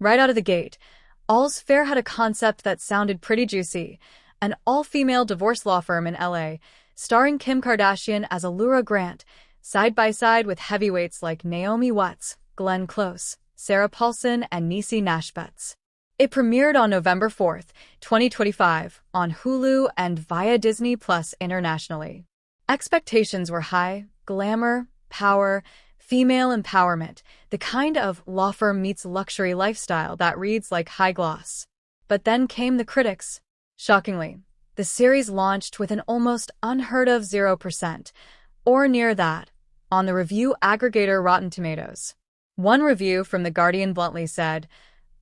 Right out of the gate, All's Fair had a concept that sounded pretty juicy: an all-female divorce law firm in LA, starring Kim Kardashian as Allura Grant, side by side with heavyweights like Naomi Watts, Glenn Close, Sarah Paulson, and Niecy Nash. It premiered on November 4th, 2025, on Hulu and via Disney Plus internationally. Expectations were high: glamour, power, female empowerment, the kind of law firm meets luxury lifestyle that reads like high gloss. But then came the critics. Shockingly, the series launched with an almost unheard of 0%, or near that, on the review aggregator Rotten Tomatoes. One review from The Guardian bluntly said,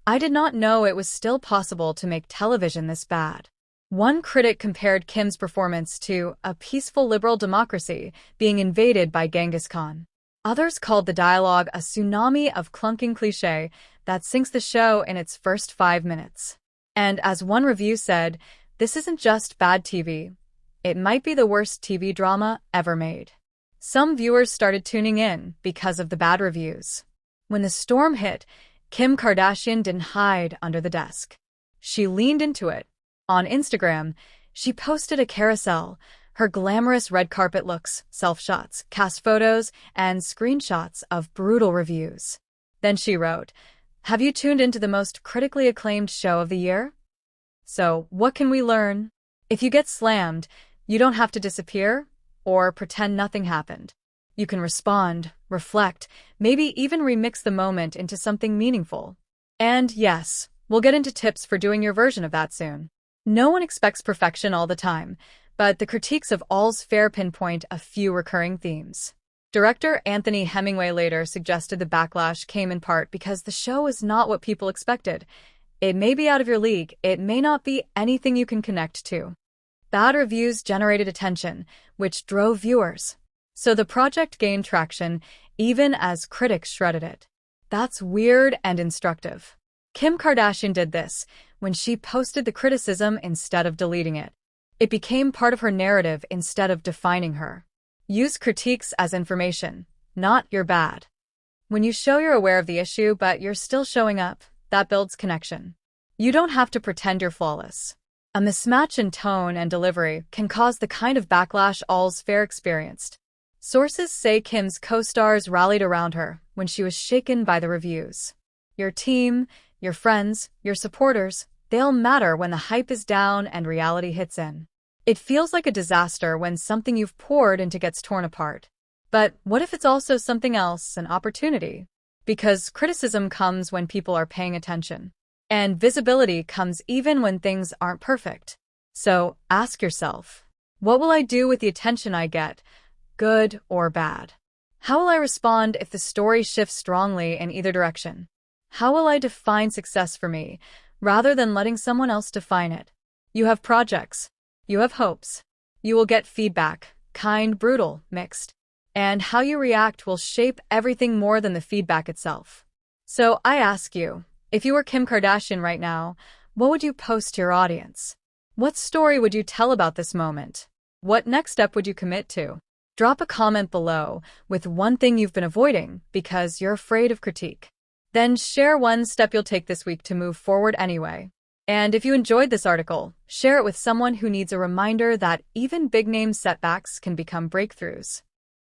"I did not know it was still possible to make television this bad." One critic compared Kim's performance to a peaceful liberal democracy being invaded by Genghis Khan. Others called the dialogue a tsunami of clunking cliché that sinks the show in its first 5 minutes. And as one review said, "This isn't just bad TV. It might be the worst TV drama ever made." Some viewers started tuning in because of the bad reviews. When the storm hit, Kim Kardashian didn't hide under the desk. She leaned into it. On Instagram, she posted a carousel: her glamorous red carpet looks, self-shots, cast photos, and screenshots of brutal reviews. Then she wrote, "Have you tuned into the most critically acclaimed show of the year? So, what can we learn? If you get slammed, you don't have to disappear or pretend nothing happened. You can respond, reflect, maybe even remix the moment into something meaningful." And yes, we'll get into tips for doing your version of that soon. No one expects perfection all the time, but the critiques of All's Fair pinpoint a few recurring themes. Director Anthony Hemingway later suggested the backlash came in part because the show is not what people expected. It may be out of your league, it may not be anything you can connect to. Bad reviews generated attention, which drove viewers. So the project gained traction, even as critics shredded it. That's weird and instructive. Kim Kardashian did this when she posted the criticism instead of deleting it. It became part of her narrative instead of defining her. Use critiques as information, not "you're bad." When you show you're aware of the issue but you're still showing up, that builds connection. You don't have to pretend you're flawless. A mismatch in tone and delivery can cause the kind of backlash All's Fair experienced. Sources say Kim's co-stars rallied around her when she was shaken by the reviews. Your team, your friends, your supporters, they'll matter when the hype is down and reality hits in. It feels like a disaster when something you've poured into gets torn apart. But what if it's also something else, an opportunity? Because criticism comes when people are paying attention. And visibility comes even when things aren't perfect. So ask yourself, what will I do with the attention I get, good or bad? How will I respond if the story shifts strongly in either direction? How will I define success for me, rather than letting someone else define it? You have projects. You have hopes. You will get feedback, kind, brutal, mixed. And how you react will shape everything more than the feedback itself. So I ask you, if you were Kim Kardashian right now, what would you post to your audience? What story would you tell about this moment? What next step would you commit to? Drop a comment below with one thing you've been avoiding because you're afraid of critique. Then share one step you'll take this week to move forward anyway. And if you enjoyed this article, share it with someone who needs a reminder that even big-name setbacks can become breakthroughs.